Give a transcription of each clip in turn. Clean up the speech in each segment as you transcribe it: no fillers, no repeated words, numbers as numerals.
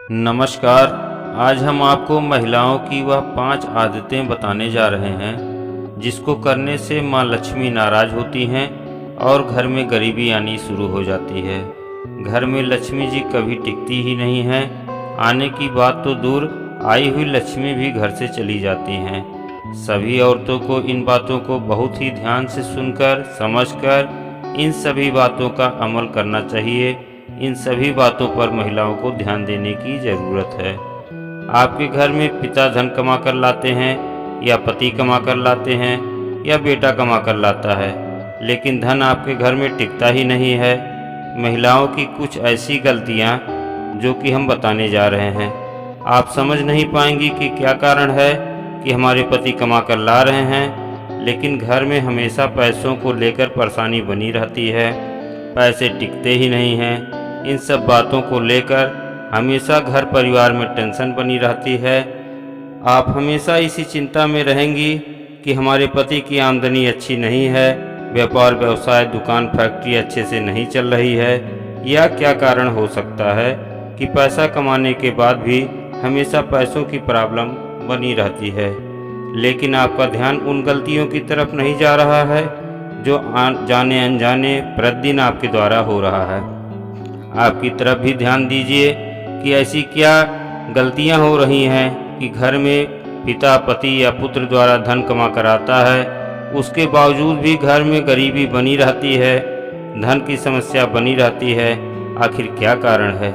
नमस्कार। आज हम आपको महिलाओं की वह 5 आदतें बताने जा रहे हैं जिसको करने से माँ लक्ष्मी नाराज होती हैं और घर में गरीबी आनी शुरू हो जाती है। घर में लक्ष्मी जी कभी टिकती ही नहीं हैं। आने की बात तो दूर, आई हुई लक्ष्मी भी घर से चली जाती हैं। सभी औरतों को इन बातों को बहुत ही ध्यान से सुनकर समझकर इन सभी बातों का अमल करना चाहिए। इन सभी बातों पर महिलाओं को ध्यान देने की ज़रूरत है। आपके घर में पिता धन कमा कर लाते हैं या पति कमा कर लाते हैं या बेटा कमा कर लाता है, लेकिन धन आपके घर में टिकता ही नहीं है। महिलाओं की कुछ ऐसी गलतियां जो कि हम बताने जा रहे हैं। आप समझ नहीं पाएंगी कि क्या कारण है कि हमारे पति कमा कर ला रहे हैं, लेकिन घर में हमेशा पैसों को लेकर परेशानी बनी रहती है। पैसे टिकते ही नहीं हैं। इन सब बातों को लेकर हमेशा घर परिवार में टेंशन बनी रहती है। आप हमेशा इसी चिंता में रहेंगी कि हमारे पति की आमदनी अच्छी नहीं है, व्यापार व्यवसाय दुकान फैक्ट्री अच्छे से नहीं चल रही है, या क्या कारण हो सकता है कि पैसा कमाने के बाद भी हमेशा पैसों की प्रॉब्लम बनी रहती है। लेकिन आपका ध्यान उन गलतियों की तरफ नहीं जा रहा है जो जाने अनजाने प्रतिदिन आपके द्वारा हो रहा है। आपकी तरफ भी ध्यान दीजिए कि ऐसी क्या गलतियां हो रही हैं कि घर में पिता पति या पुत्र द्वारा धन कमा कर आता है, उसके बावजूद भी घर में गरीबी बनी रहती है, धन की समस्या बनी रहती है। आखिर क्या कारण है,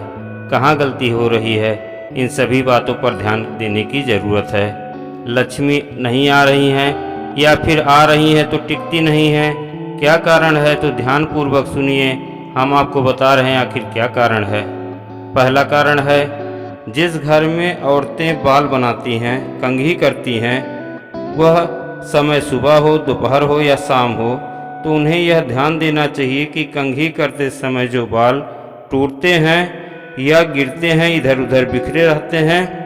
कहाँ गलती हो रही है? इन सभी बातों पर ध्यान देने की ज़रूरत है। लक्ष्मी नहीं आ रही हैं या फिर आ रही हैं तो टिकती नहीं है, क्या कारण है? तो ध्यानपूर्वक सुनिए, हम आपको बता रहे हैं आखिर क्या कारण है। पहला कारण है, जिस घर में औरतें बाल बनाती हैं, कंघी करती हैं, वह समय सुबह हो, दोपहर हो या शाम हो, तो उन्हें यह ध्यान देना चाहिए कि कंघी करते समय जो बाल टूटते हैं या गिरते हैं, इधर उधर बिखरे रहते हैं,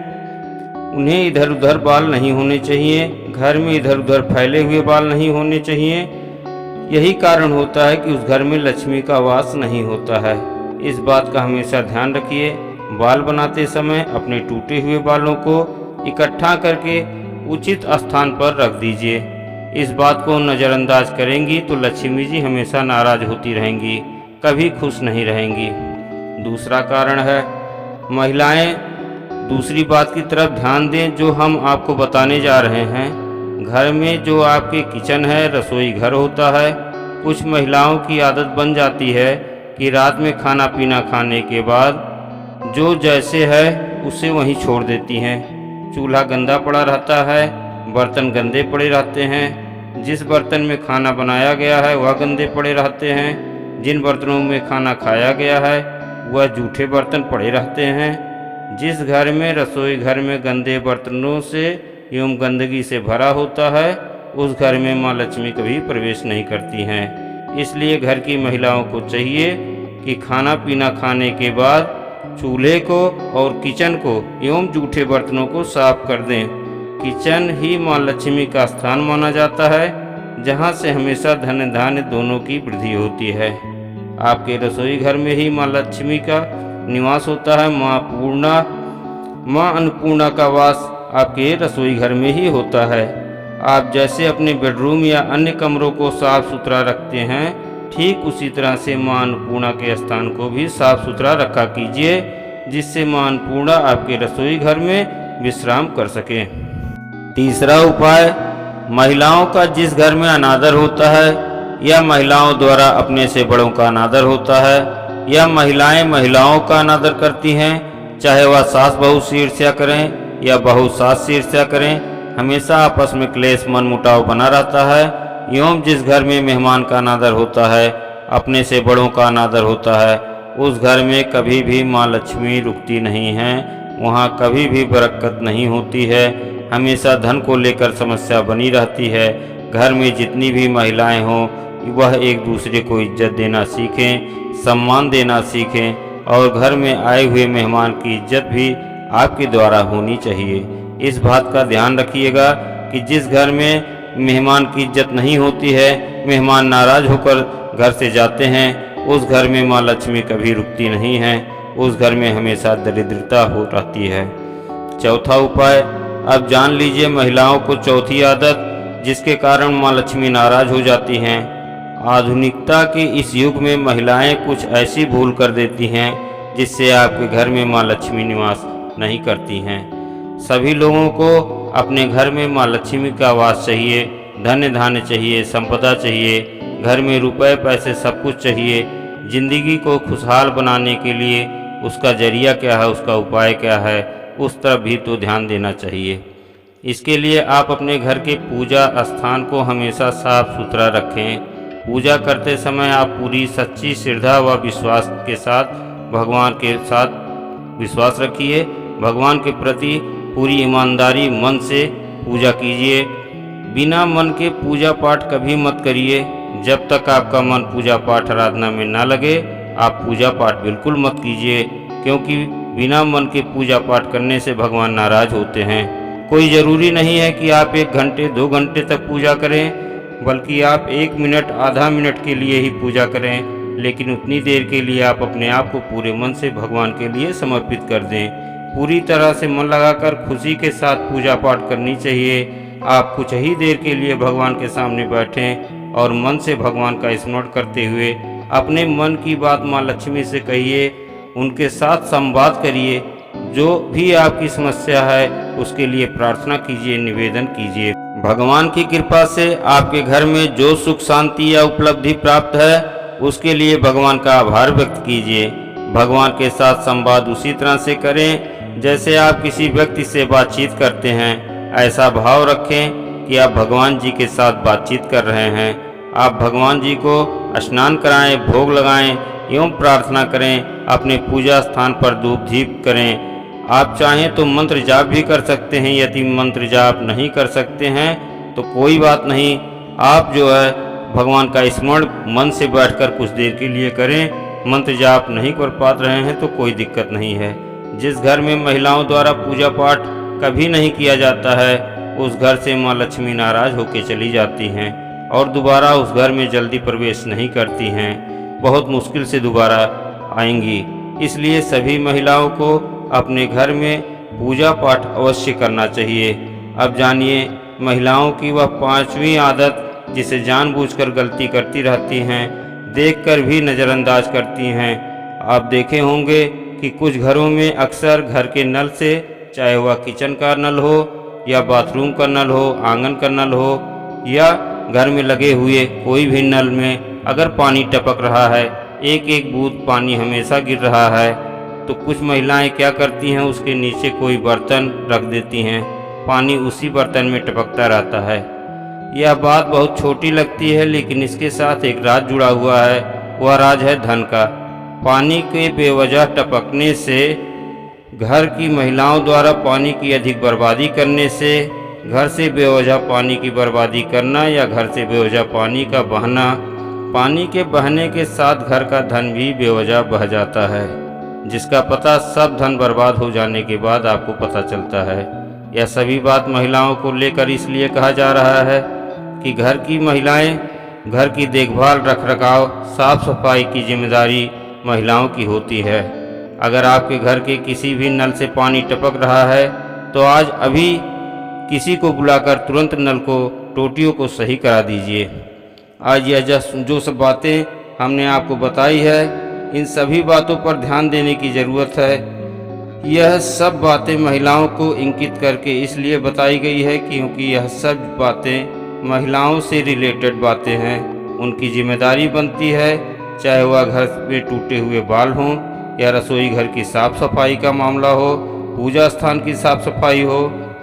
उन्हें इधर उधर बाल नहीं होने चाहिए। घर में इधर उधर फैले हुए बाल नहीं होने चाहिए। यही कारण होता है कि उस घर में लक्ष्मी का वास नहीं होता है। इस बात का हमेशा ध्यान रखिए। बाल बनाते समय अपने टूटे हुए बालों को इकट्ठा करके उचित स्थान पर रख दीजिए। इस बात को नज़रअंदाज करेंगी तो लक्ष्मी जी हमेशा नाराज होती रहेंगी, कभी खुश नहीं रहेंगी। दूसरा कारण है, महिलाएं दूसरी बात की तरफ ध्यान दें जो हम आपको बताने जा रहे हैं। घर में जो आपके किचन है, रसोई घर होता है, कुछ महिलाओं की आदत बन जाती है कि रात में खाना पीना खाने के बाद जो जैसे है उसे वहीं छोड़ देती हैं। चूल्हा गंदा पड़ा रहता है, बर्तन गंदे पड़े रहते हैं, जिस बर्तन में खाना बनाया गया है वह गंदे पड़े रहते हैं, जिन बर्तनों में खाना खाया गया है वह जूठे बर्तन पड़े रहते हैं। जिस घर में रसोई घर में गंदे बर्तनों से एवं गंदगी से भरा होता है, उस घर में माँ लक्ष्मी कभी प्रवेश नहीं करती हैं। इसलिए घर की महिलाओं को चाहिए कि खाना पीना खाने के बाद चूल्हे को और किचन को एवं जूठे बर्तनों को साफ कर दें। किचन ही माँ लक्ष्मी का स्थान माना जाता है, जहाँ से हमेशा धन धान्य दोनों की वृद्धि होती है। आपके रसोई घर में ही माँ लक्ष्मी का निवास होता है। माँ अन्नपूर्णा का वास आपके रसोई घर में ही होता है। आप जैसे अपने बेडरूम या अन्य कमरों को साफ सुथरा रखते हैं, ठीक उसी तरह से माँ अन्नपूर्णा के स्थान को भी साफ सुथरा रखा कीजिए, जिससे माँ अन्नपूर्णा आपके रसोई घर में विश्राम कर सके। तीसरा उपाय, महिलाओं का जिस घर में अनादर होता है या महिलाओं द्वारा अपने से बड़ों का अनादर होता है या महिलाएं महिलाओं का अनादर करती हैं, चाहे वह सास बहू से ईर्ष्या करें या बहू सास से ईर्ष्या करें, हमेशा आपस में क्लेश मन मुटाव बना रहता है। एवं जिस घर में मेहमान का अनादर होता है, अपने से बड़ों का अनादर होता है, उस घर में कभी भी माँ लक्ष्मी रुकती नहीं है, वहाँ कभी भी बरकत नहीं होती है। हमेशा धन को लेकर समस्या बनी रहती है। घर में जितनी भी महिलाएं हों, वह एक दूसरे को इज्जत देना सीखें, सम्मान देना सीखें, और घर में आए हुए मेहमान की इज्जत भी आपके द्वारा होनी चाहिए। इस बात का ध्यान रखिएगा कि जिस घर में मेहमान की इज्जत नहीं होती है, मेहमान नाराज होकर घर से जाते हैं, उस घर में माँ लक्ष्मी कभी रुकती नहीं हैं। उस घर में हमेशा दरिद्रता हो रहती है। चौथा उपाय, अब जान लीजिए महिलाओं को चौथी आदत जिसके कारण माँ लक्ष्मी नाराज हो जाती हैं। आधुनिकता के इस युग में महिलाएं कुछ ऐसी भूल कर देती हैं जिससे आपके घर में माँ लक्ष्मी निवास नहीं करती हैं। सभी लोगों को अपने घर में माँ लक्ष्मी का वास चाहिए, धन्य धान्य चाहिए, संपदा चाहिए, घर में रुपए पैसे सब कुछ चाहिए। जिंदगी को खुशहाल बनाने के लिए उसका जरिया क्या है, उसका उपाय क्या है, उस तरफ भी तो ध्यान देना चाहिए। इसके लिए आप अपने घर के पूजा स्थान को हमेशा साफ सुथरा रखें। पूजा करते समय आप पूरी सच्ची श्रद्धा व विश्वास के साथ भगवान के साथ विश्वास रखिए। भगवान के प्रति पूरी ईमानदारी मन से पूजा कीजिए। बिना मन के पूजा पाठ कभी मत करिए। जब तक आपका मन पूजा पाठ आराधना में ना लगे आप पूजा पाठ बिल्कुल मत कीजिए, क्योंकि बिना मन के पूजा पाठ करने से भगवान नाराज होते हैं। कोई ज़रूरी नहीं है कि आप 1 घंटे 2 घंटे तक पूजा करें, बल्कि आप 1 मिनट आधा मिनट के लिए ही पूजा करें, लेकिन उतनी देर के लिए आप अपने आप को पूरे मन से भगवान के लिए समर्पित कर दें। पूरी तरह से मन लगाकर खुशी के साथ पूजा पाठ करनी चाहिए। आप कुछ ही देर के लिए भगवान के सामने बैठें और मन से भगवान का स्मरण करते हुए अपने मन की बात माँ लक्ष्मी से कहिए, उनके साथ संवाद करिए। जो भी आपकी समस्या है उसके लिए प्रार्थना कीजिए, निवेदन कीजिए। भगवान की कृपा से आपके घर में जो सुख शांति या उपलब्धि प्राप्त है उसके लिए भगवान का आभार व्यक्त कीजिए। भगवान के साथ संवाद उसी तरह से करें जैसे आप किसी व्यक्ति से बातचीत करते हैं। ऐसा भाव रखें कि आप भगवान जी के साथ बातचीत कर रहे हैं। आप भगवान जी को स्नान कराएं, भोग लगाएं एवं प्रार्थना करें। अपने पूजा स्थान पर धूप दीप करें। आप चाहें तो मंत्र जाप भी कर सकते हैं। यदि मंत्र जाप नहीं कर सकते हैं तो कोई बात नहीं, आप जो है भगवान का स्मरण मन से बैठकर कुछ देर के लिए करें। मंत्र जाप नहीं कर पा रहे हैं तो कोई दिक्कत नहीं है। जिस घर में महिलाओं द्वारा पूजा पाठ कभी नहीं किया जाता है उस घर से माँ लक्ष्मी नाराज होकर चली जाती हैं और दोबारा उस घर में जल्दी प्रवेश नहीं करती हैं। बहुत मुश्किल से दोबारा आएंगी। इसलिए सभी महिलाओं को अपने घर में पूजा पाठ अवश्य करना चाहिए। अब जानिए महिलाओं की वह 5वीं आदत जिसे जानबूझकर गलती करती रहती हैं, देखकर भी नज़रअंदाज करती हैं। आप देखे होंगे कि कुछ घरों में अक्सर घर के नल से, चाहे वह किचन का नल हो या बाथरूम का नल हो, आंगन का नल हो या घर में लगे हुए कोई भी नल में अगर पानी टपक रहा है, एक एक बूंद पानी हमेशा गिर रहा है, तो कुछ महिलाएं क्या करती हैं, उसके नीचे कोई बर्तन रख देती हैं। पानी उसी बर्तन में टपकता रहता है। यह बात बहुत छोटी लगती है, लेकिन इसके साथ एक राज जुड़ा हुआ है। वह राज है धन का। पानी के बेवजह टपकने से, घर की महिलाओं द्वारा पानी की अधिक बर्बादी करने से, घर से बेवजह पानी की बर्बादी करना या घर से बेवजह पानी का बहना, पानी के बहने के साथ घर का धन भी बेवजह बह जाता है, जिसका पता सब धन बर्बाद हो जाने के बाद आपको पता चलता है। यह सभी बात महिलाओं को लेकर इसलिए कहा जा रहा है कि घर की महिलाएं घर की देखभाल, रखरखाव, साफ सफाई की जिम्मेदारी महिलाओं की होती है। अगर आपके घर के किसी भी नल से पानी टपक रहा है तो आज अभी किसी को बुलाकर तुरंत नल को, टोटियों को सही करा दीजिए। आज यह जो सब बातें हमने आपको बताई है, इन सभी बातों पर ध्यान देने की ज़रूरत है। यह सब बातें महिलाओं को इंगित करके इसलिए बताई गई है क्योंकि यह सब बातें महिलाओं से रिलेटेड बातें हैं। उनकी जिम्मेदारी बनती है, चाहे वह घर में टूटे हुए बाल हों या रसोई घर की साफ़ सफाई का मामला हो, पूजा स्थान की साफ़ सफाई हो,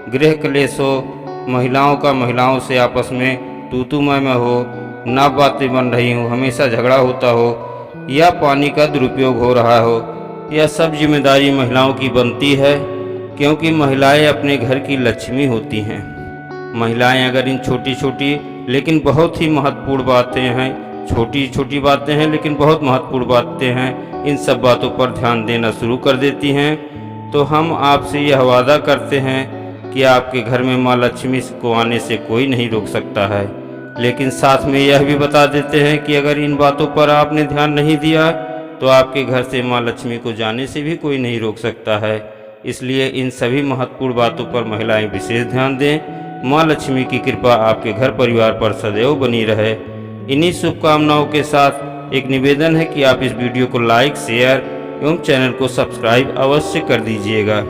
गृह क्लेश हो, महिलाओं का महिलाओं से आपस में तू मैं हो, ना बातें बन रही हो, हमेशा झगड़ा होता हो या पानी का दुरुपयोग हो रहा हो, यह सब जिम्मेदारी महिलाओं की बनती है, क्योंकि महिलाएं अपने घर की लक्ष्मी होती हैं। महिलाएं अगर इन छोटी छोटी लेकिन बहुत ही महत्वपूर्ण बातें हैं, छोटी छोटी बातें हैं लेकिन बहुत महत्वपूर्ण बातें हैं, इन सब बातों पर ध्यान देना शुरू कर देती हैं, तो हम आपसे यह वादा करते हैं कि आपके घर में माँ लक्ष्मी को आने से कोई नहीं रोक सकता है। लेकिन साथ में यह भी बता देते हैं कि अगर इन बातों पर आपने ध्यान नहीं दिया तो आपके घर से माँ लक्ष्मी को जाने से भी कोई नहीं रोक सकता है। इसलिए इन सभी महत्वपूर्ण बातों पर महिलाएं विशेष ध्यान दें। माँ लक्ष्मी की कृपा आपके घर परिवार पर सदैव बनी रहे। इन्हीं शुभकामनाओं के साथ एक निवेदन है कि आप इस वीडियो को लाइक, शेयर एवं चैनल को सब्सक्राइब अवश्य कर दीजिएगा।